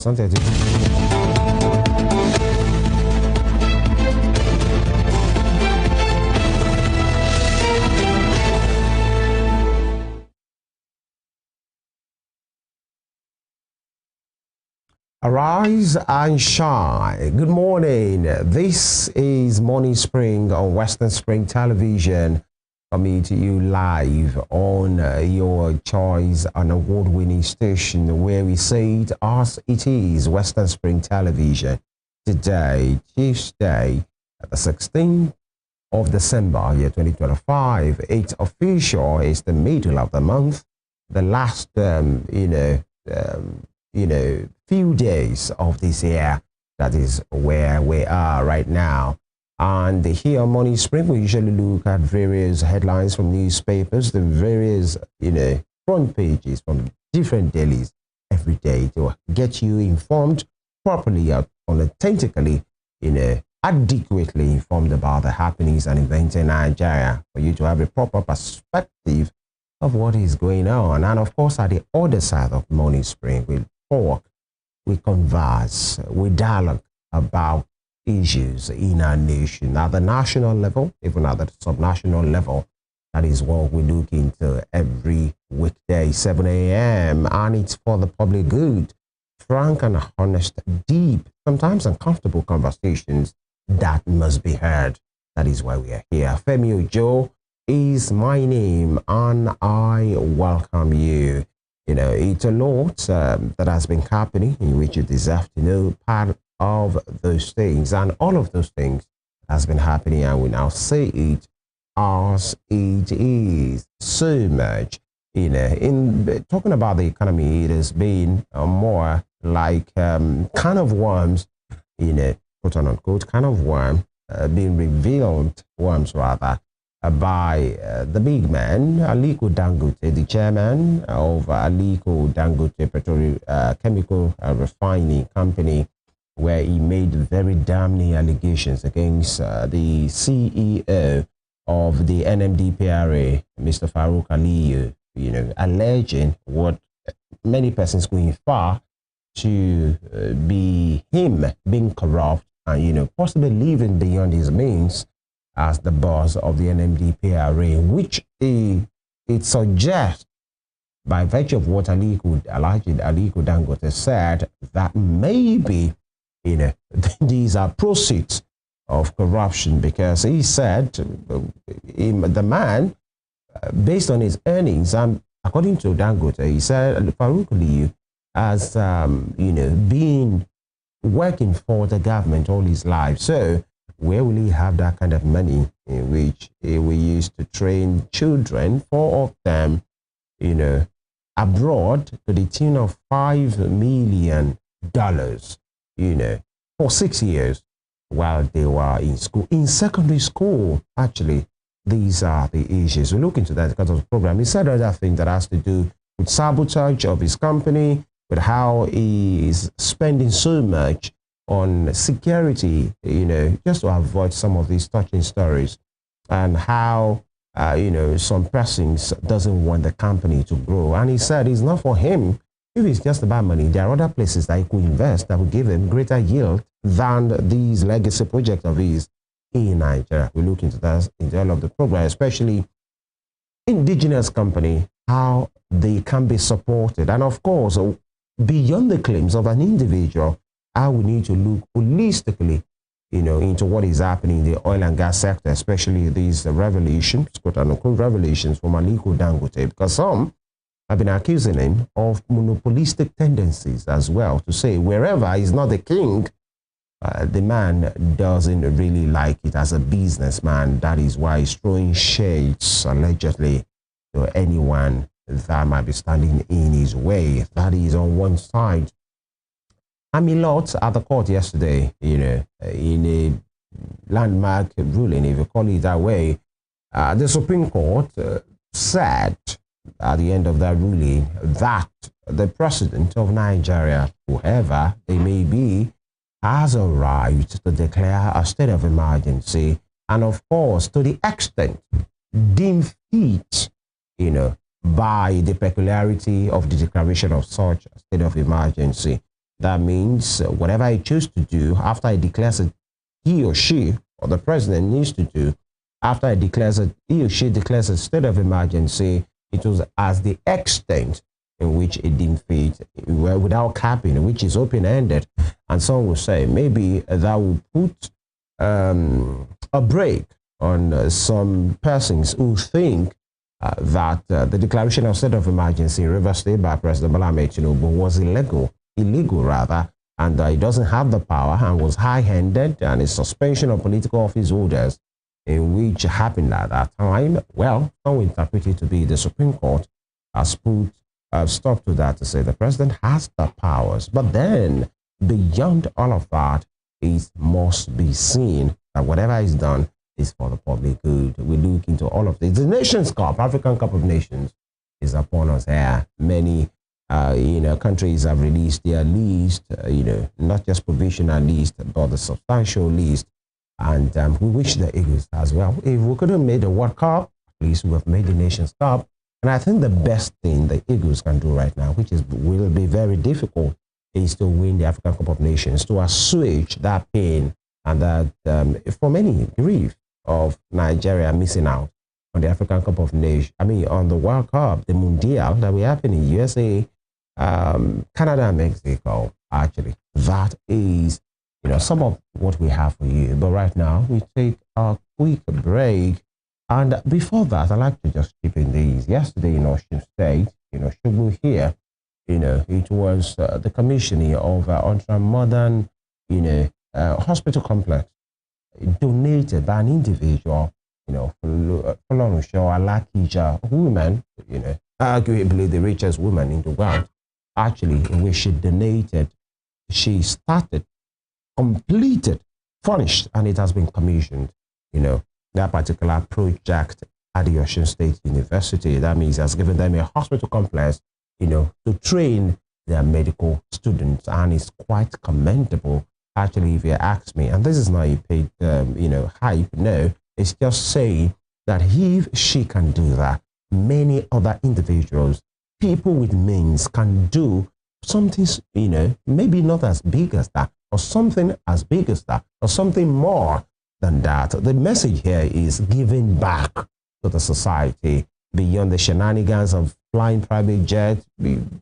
Something. Arise and shine. Good morning. This is Morning Spring on Western Spring Television, coming to you live on your choice, an award-winning station where we say it as it is, Western Spring Television. Today, Tuesday, the 16th of December, year 2025. It's official. It's the middle of the month, the last, few days of this year. That is where we are right now. And here on Morning Spring, we usually look at various headlines from newspapers, the various, front pages from different dailies every day to get you informed properly, authentically, adequately informed about the happenings and events in Nigeria, for you to have a proper perspective of what is going on. And of course, at the other side of Morning Spring, we talk, we converse, we dialogue about issues in our nation at the national level, even at the subnational level. That is what we look into every weekday, 7 a.m. And it's for the public good. Frank and honest, deep, sometimes uncomfortable conversations that must be heard. That is why we are here. Femi Ojo is my name, and I welcome you. It's a lot that has been happening in which you deserve to know part of those things, and all of those things has been happening, and we now say it as it is. So much, in talking about the economy, it has been more like kind of worms, quote unquote, kind of worm being revealed, worms rather, by the big man, Aliko Dangote, the chairman of Aliko Dangote Chemical Refining Company, where he made very damning allegations against the CEO of the NMDPRA, Mr. Farouk Aliyu, alleging what many persons going far to be him being corrupt and, possibly living beyond his means as the boss of the NMDPRA, which it suggests, by virtue of what Aliko Dangote said, that maybe, these are proceeds of corruption, because he said the man, based on his earnings, and according to Dangote, he said Farouk Aliyu has, been working for the government all his life. So where will he have that kind of money in which we used to train children, 4 of them, abroad, to the tune of $5 million, for 6 years while they were in school, in secondary school? Actually, these are the issues. We look into that because of the program. He said other things that has to do with sabotage of his company, with how he is spending so much on security, just to avoid some of these touching stories, and how, some persons doesn't want the company to grow. And he said it's not for him. If it's just about money, there are other places that he could invest that will give him greater yield than these legacy projects of his in Nigeria. We look into that in all of the program, especially indigenous company, how they can be supported. And of course, beyond the claims of an individual, how we need to look holistically, into what is happening in the oil and gas sector, especially these revelations, quote unquote, revelations from Aliko Dangote, because some have been accusing him of monopolistic tendencies as well, to say wherever he's not the king, the man doesn't really like it as a businessman. That is why he's throwing shades, allegedly, to anyone that might be standing in his way. That is on one side. Amilot at the court yesterday, in a landmark ruling, if you call it that way, the Supreme Court said at the end of that ruling that the president of Nigeria, whoever they may be, has a right to declare a state of emergency, and of course, to the extent deemed fit, by the peculiarity of the declaration of such a state of emergency, That means whatever he chooses to do after he declares it, he or she or the president needs to do after he declares it, he or she declares a state of emergency. It was as the extent in which it didn't fit, without capping, which is open-ended. And some will say maybe that will put a break on some persons who think that the declaration of state of emergency in Rivers State by President Bola Ahmed Tinubu was illegal rather, and it doesn't have the power and was high-handed, and its suspension of political office holders in which happened at that time. Well, some will interpret it to be the Supreme Court has put a stop to that to say the president has the powers. But then, beyond all of that, it must be seen that whatever is done is for the public good. We look into all of this. The Nations Cup, African Cup of Nations, is upon us here. Many countries have released their list, not just provisional list, but the substantial list. And we wish the Eagles as well. If we could have made the World Cup, at least we have made the Nations Cup. And I think the best thing the Eagles can do right now, which will be very difficult, is to win the African Cup of Nations, to assuage that pain and that, for many, grief of Nigeria missing out on the African Cup of Nations. I mean, on the World Cup, the Mundial that will happen in USA, Canada and Mexico, actually. That is, some of what we have for you. But right now, we take a quick break. And before that, I'd like to just chip in these. Yesterday in Osun State, Shugbu here, it was the commissioning of ultra-modern, hospital complex donated by an individual, Folorunso Alakija, woman, arguably the richest woman in the world, actually, in which she donated, she started, completed, furnished, and it has been commissioned, that particular project at the Osun State University. That means it has given them a hospital complex, to train their medical students, and it's quite commendable, actually, if you ask me. And this is not a paid, hype. No, it's just saying that if she can do that, many other individuals, people with means, can do something, maybe not as big as that, or something as big as that, or something more than that. The message here is giving back to the society beyond the shenanigans of flying private jets,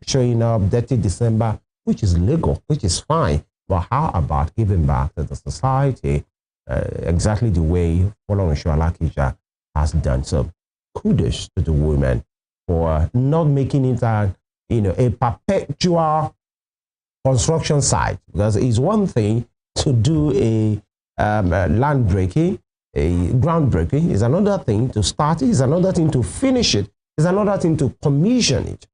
showing up dirty December, which is legal, which is fine. But how about giving back to the society exactly the way Folorunso Alakija has done? So kudos to the women for not making it a perpetual construction site, because it's one thing to do a land breaking, a groundbreaking, is another thing to start it, is another thing to finish it, is another thing to commission it,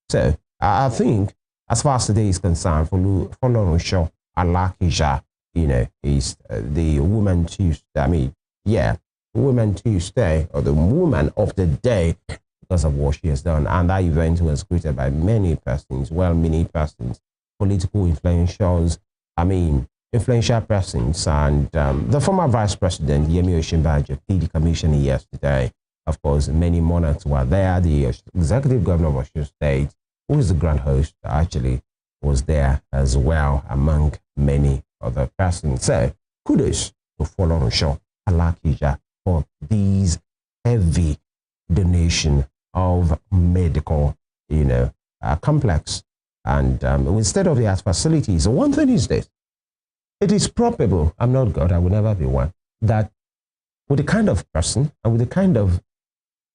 So I think as far as today is concerned, Folorunso Alakija, is the woman Tuesday, Woman Tuesday, or the woman of the day, because of what she has done. And that event was greeted by many persons, well-meaning persons, political influentials, influential persons, and the former Vice President, Yemi Osinbajo, did the commissioning yesterday. Of course, many monarchs were there. The executive governor of Osun State, who is the grand host, actually was there as well, among many other persons. So, kudos to Folorunso Alakija for these heavy donation of medical, complex and state-of-the-art facilities. So one thing is this: it is probable, I'm not God, I will never be one, that with the kind of person and with the kind of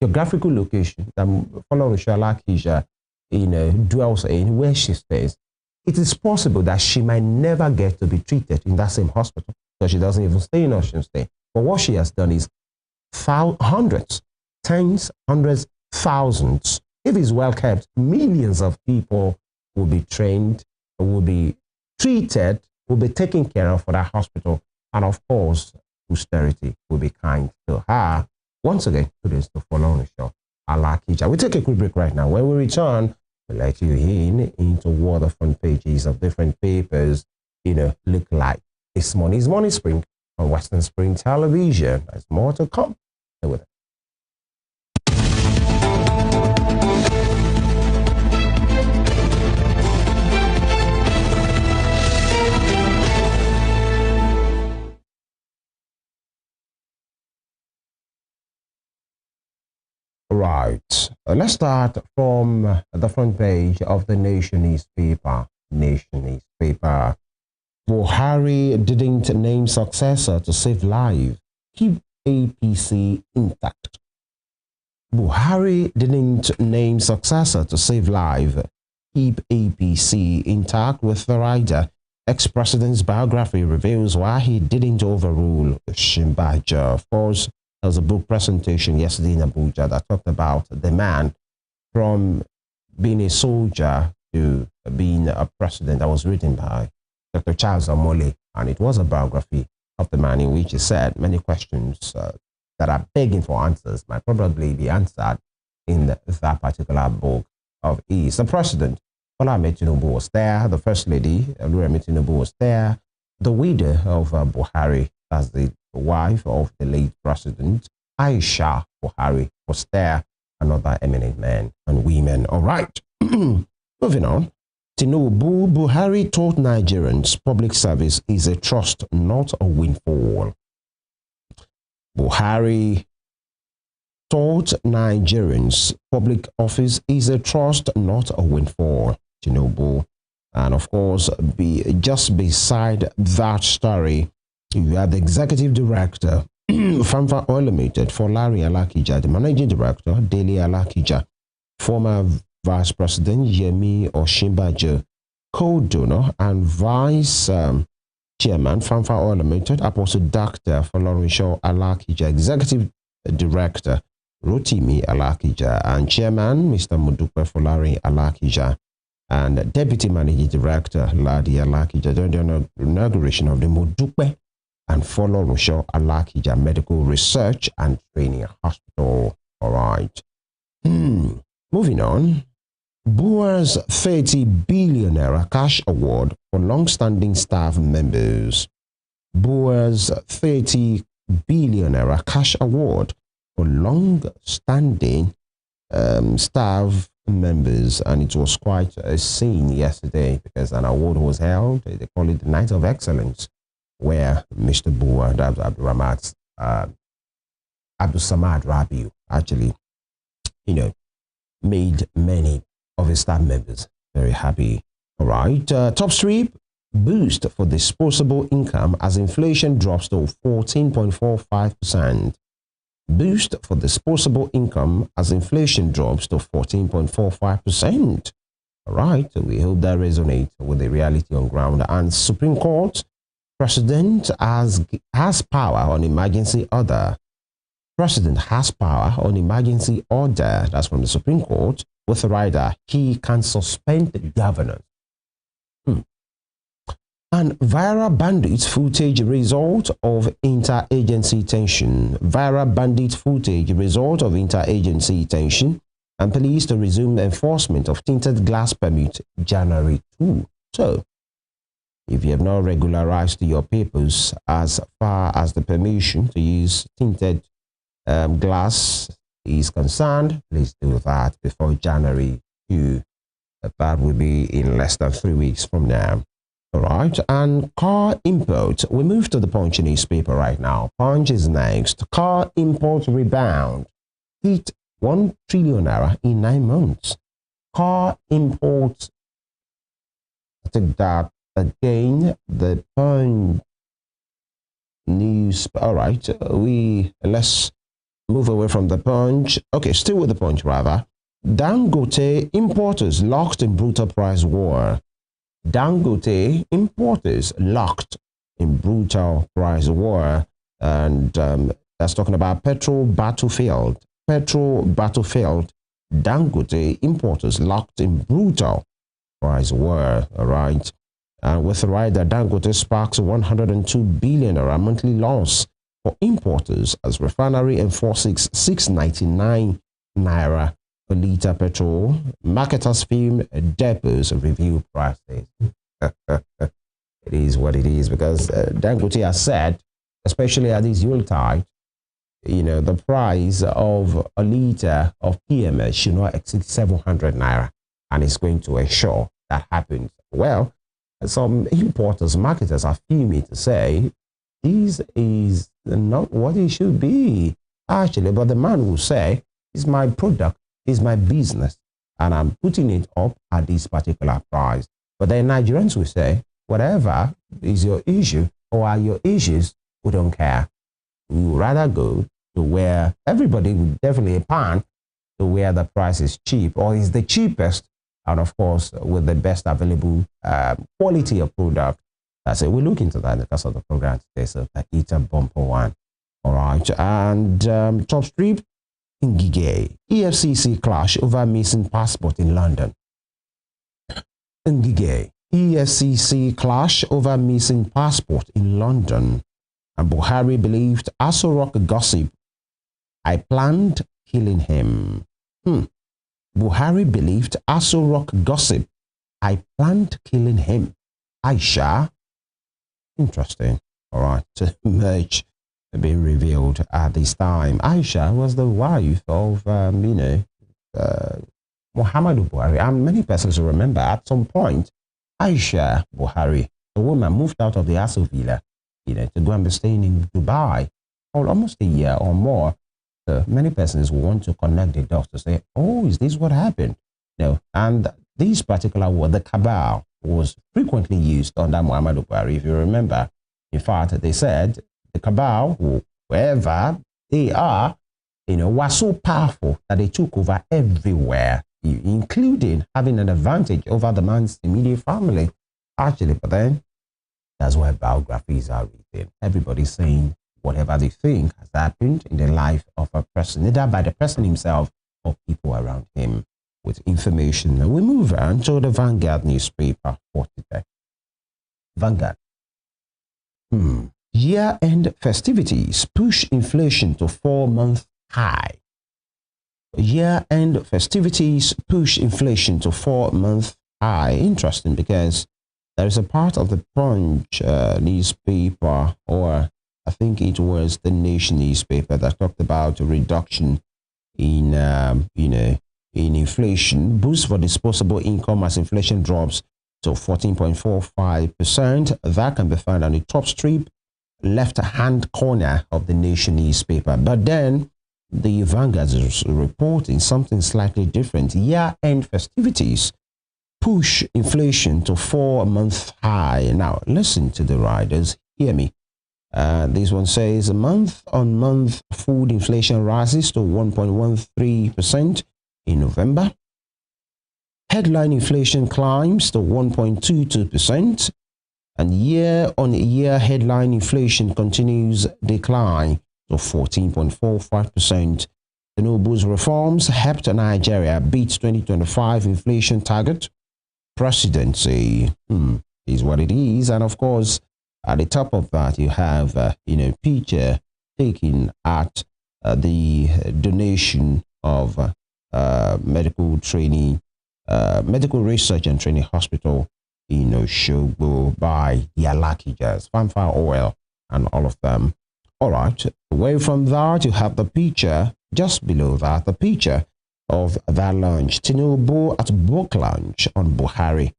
geographical location that Folorunso Alakija, dwells in, where she stays, it is possible that she might never get to be treated in that same hospital, because she doesn't even stay in Osun State. But what she has done is hundreds, tens, hundreds, thousands, if it's well kept, millions of people will be trained, will be treated, will be taken care of for that hospital. And of course, posterity will be kind to her. Once again, kudos to Folorunso Alakija. We take a quick break right now. When we return, we'll let you into what the front pages of different papers, look like. This morning is Morning Spring on Western Spring Television. There's more to come. Stay with us. right. Let's start from the front page of the Nation newspaper. Buhari didn't name successor to save life. Keep APC intact. Buhari didn't name successor to save life. Keep APC intact with the rider. Ex-president's biography reveals why he didn't overrule Shimbaja. Of course, there was a book presentation yesterday in Abuja that talked about the man from being a soldier to being a president. That was written by Dr. Charles Amole, and it was a biography of the man in which he said many questions that are begging for answers might probably be answered in that particular book of his. The president, Bola Ahmed Tinubu, was there. The first lady, Oluremi Tinubu, was there. The widow of Buhari, as the wife of the late president, Aisha Buhari, was there. Another eminent men and women. All right. Moving on. Tinubu, Buhari told Nigerians public service is a trust, not a windfall. Buhari told Nigerians public office is a trust, not a windfall. Tinubu. And of course, just beside that story, you have the executive director, Fanfa Oil Limited, for Larry Alakija, the managing director, Daily Alakija, former Vice President Yemi Osinbajo, co-donor and Vice Chairman, Fanfa Oil Limited, Apostle Dr. Folorunsho Alakija, Executive Director, Rotimi Alakija, and Chairman, Mr. Modupe Folari Alakija, and Deputy Managing Director, Ladi Alakija, during the inauguration of the Modupe and Folorunsho Alakija Medical Research and Training Hospital. All right. Moving on. Bua's 30 billion naira cash award for long-standing staff members. Bua's 30 billion naira cash award for long-standing staff members, and it was quite a scene yesterday because an award was held. They call it the Night of Excellence, where Mr. Bua, Abdul Samad Rabiu, actually, made many of his staff members very happy. All right. Top sweep boost for disposable income as inflation drops to 14.45%. Boost for disposable income as inflation drops to 14.45%. All right. We hope that resonates with the reality on ground. And Supreme Court President has power on emergency order. President has power on emergency order. That's from the Supreme Court. With the rider, he can suspend the governor. And viral bandits footage result of interagency tension. Viral bandit footage result of interagency tension, and police to resume enforcement of tinted glass permit January 2. So, if you have not regularized your papers as far as the permission to use tinted glass is concerned, please do that before January 2. That will be in less than 3 weeks from now. All right. And car import. We move to the Punch newspaper right now. Punch is next. Car import rebound hit 1 trillion naira in 9 months. Car import. I think that again. The Punch news. All right. Let's move away from the Punch. Okay, still with the Punch rather. Dangote importers locked in brutal price war. Dangote importers locked in brutal price war, and that's talking about petrol battlefield. Dangote importers locked in brutal price war. All right, and with the rider, Dangote sparks 102 billion monthly loss for importers as refinery enforces 699 naira per liter petrol. Marketers film depots review prices. It is what it is, because Dangote has said, especially at this Yuletide, the price of a liter of PMS should not exceed 700 naira, and it's going to ensure that happens. Well, some importers, marketers are fuming to say this is not what it should be, actually, but the man will say It's my product, it's my business, and I'm putting it up at this particular price. But then Nigerians will say, whatever is your issue or are your issues, we don't care. We would rather go to where everybody will definitely pan to where the price is cheap or is the cheapest, and of course with the best available quality of product. That's it. We look into that in the course of the program today. So it's a bumper one. All right. And top strip in Gige. EFCC clash over missing passport in London. In Gige. EFCC clash over missing passport in London. And Buhari believed Aso Rock gossip. I planned killing him. Buhari believed Aso Rock gossip. I planned killing him. Aisha. Interesting. All right. To merge being revealed at this time. Aisha was the wife of, Muhammadu Buhari. And many persons remember at some point, Aisha Buhari, the woman moved out of the Aso Villa, to go and be staying in Dubai for almost a year or more. So many persons want to connect the dots to say, oh, is this what happened? No. And this particular word, the cabal, was frequently used under Muhammadu Buhari. If you remember, in fact, they said the cabal, wherever they are, were so powerful that they took over everywhere, including having an advantage over the man's immediate family. Actually, but then that's why biographies are written. Everybody's saying whatever they think has happened in the life of a person, either by the person himself or people around him. With information, we move on to the Vanguard newspaper for today. Vanguard. Year-end festivities push inflation to 4-month high. Year-end festivities push inflation to 4-month high. Interesting, because there is a part of the Punch newspaper, or I think it was the Nation newspaper, that talked about a reduction in, in inflation, boost for disposable income as inflation drops to 14.45%. That can be found on the top strip, left-hand corner of the Nation newspaper. But then the Vanguard is reporting something slightly different. Year-end festivities push inflation to 4-month high. Now, listen to the riders. Hear me. This one says month-on-month food inflation rises to 1.13% in November. Headline inflation climbs to 1.22%, and year-on-year headline inflation continues decline to 14.45%. Tinubu's reforms helped Nigeria beat 2025 inflation target. Presidency is what it is, and of course, at the top of that, you have picture taken at the donation of medical research and training hospital in Oshogbo by the Alakijas, Fanfare Oil, and all of them. All right, away from that, you have the picture just below that, the picture of that lunch. Tinubu at book lunch on Buhari.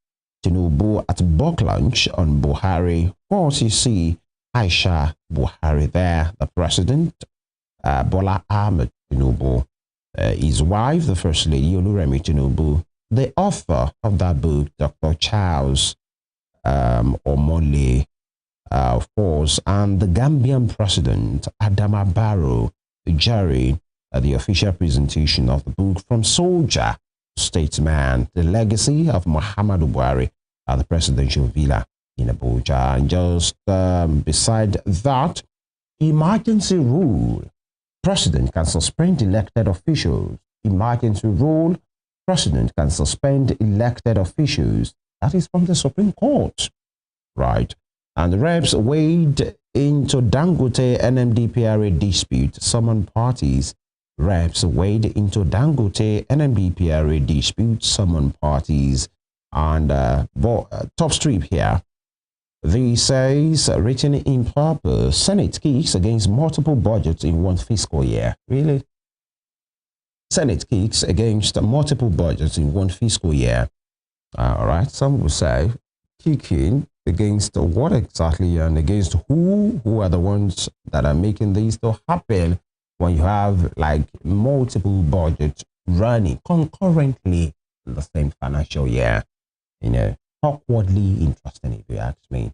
Tinubu at book lunch on Buhari. Of course, you see Aisha Buhari there, the president, Bola Ahmed Tinubu, his wife, the First Lady, Oluremi Tinubu, the author of that book, Dr. Charles Omole, of course, and the Gambian president, Adama Barrow, Jerry, the official presentation of the book From Soldier to Statesman, the legacy of Muhammadu Buhari at the presidential villa in Abuja. And just beside that, emergency rule. President can suspend elected officials. Emergency rule. President can suspend elected officials. That is from the Supreme Court. Right. And the reps wade into Dangote NMDPRA dispute. Summon parties. Reps wade into Dangote NMDPRA dispute. Summon parties. And top strip here. This says, written in purple, Senate kicks against multiple budgets in one fiscal year. Really? Senate kicks against multiple budgets in one fiscal year. All right. Some will say kicking against what exactly, and against who are the ones that are making these to happen. when you have like multiple budgets running concurrently in the same financial year. You know, awkwardly interesting if you ask me.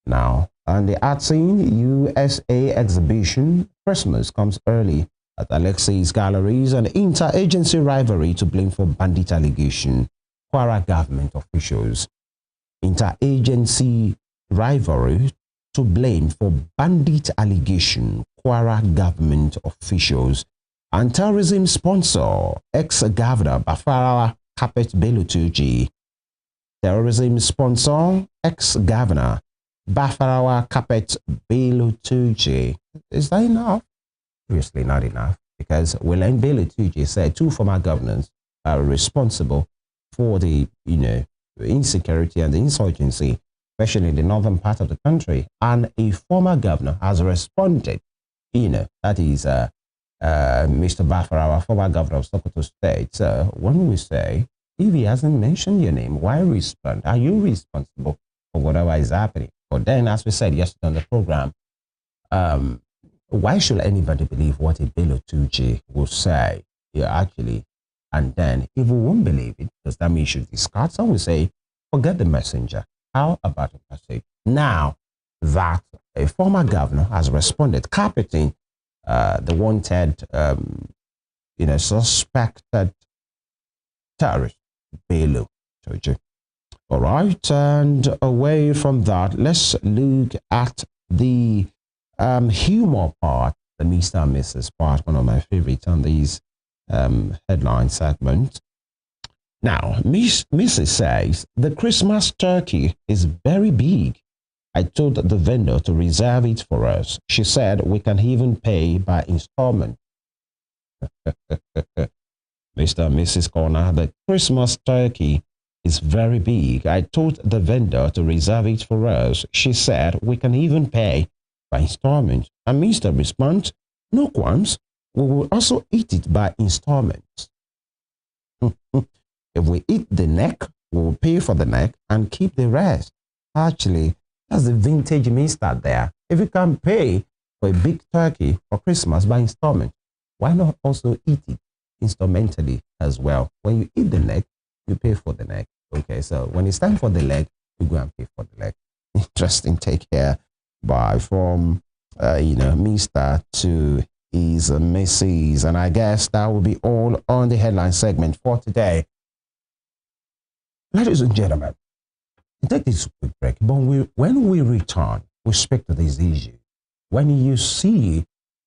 Now, on the art scene, USA exhibition, Christmas comes early at Alexei's galleries, and interagency rivalry to blame for bandit allegation. Kwara government officials. Interagency rivalry to blame for bandit allegation. Kwara government officials. And terrorism sponsor, ex-governor Bafarawa Capet Belutuji. Terrorism sponsor, ex-governor Bafarawa Capet Belutuji. Is that enough? Obviously not enough, because William Belutuji said 2 former governors are responsible for the, insecurity and the insurgency, especially in the northern part of the country. And a former governor has responded, that is Mr. Bafarawa, former governor of Sokoto State. So when we say, if he hasn't mentioned your name, why respond? Are you responsible for whatever is happening? But then, as we said yesterday on the program, why should anybody believe what a Belutuji will say? Actually, and then if we won't believe it, does that mean you should discard? Some will say, forget the messenger. How about the message? Now that a former governor has responded, carpeting the wanted, suspected terrorist, Belutuji. All right, and away from that, let's look at the humor part, the Mr. and Mrs. part, one of my favorites on these headline segments. Now, Mrs. says, the Christmas turkey is very big. I told the vendor to reserve it for us. She said we can even pay by installment. Mr. and Mrs. Corner, the Christmas turkey is very big. I told the vendor to reserve it for us. She said we can even pay by installment. And Mr. responds, no qualms. We will also eat it by installments. If we eat the neck, we will pay for the neck and keep the rest. Actually, that's the vintage Mr. there. If you can pay for a big turkey for Christmas by installment, why not also eat it instrumentally as well? When you eat the neck, you pay for the neck. Okay, so when it's time for the leg, you go and pay for the leg. Interesting take here by from Mr. to his Mrs. And I guess that will be all on the headline segment for today. Ladies and gentlemen, take this quick break. But when we return, we speak to this issue. When you see,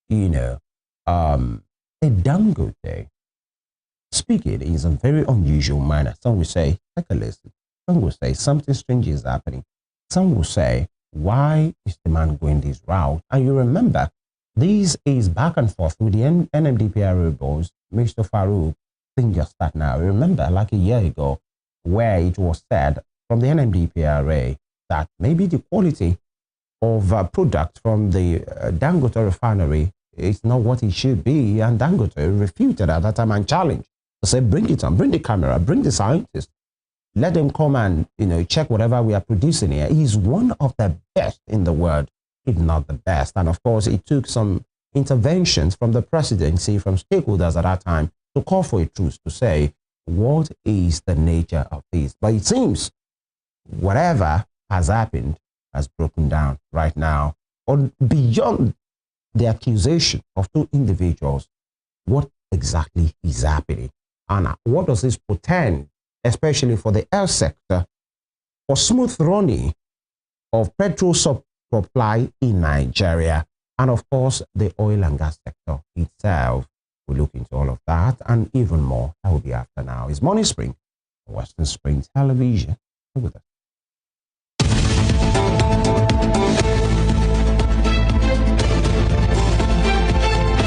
a Dangote speaking in a very unusual manner, some will say, take a listen. Some will say something strange is happening. Some will say, why is the man going this route? And you remember, this is back and forth with the NMDPRA boss, Mr. Farouk, thing just start now. Remember, like a year ago, where it was said from the NMDPRA that maybe the quality of product from the Dangote refinery is not what it should be, and Dangote refuted at that time and challenged to say, bring it on, bring the camera, bring the scientists, let them come and check whatever we are producing here. He's one of the best in the world, if not the best. And of course, it took some interventions from the presidency, from stakeholders at that time, to call for a truce, to say, what is the nature of this? But it seems whatever has happened has broken down right now. Or beyond the accusation of 2 individuals, what exactly is happening? And what does this portend, especially for the health sector, for smooth running of petrol supply in Nigeria, and of course, the oil and gas sector itself? We'll look into all of that and even more. That will be after now. It's Morning Spring, Western Spring Television. Stay with us.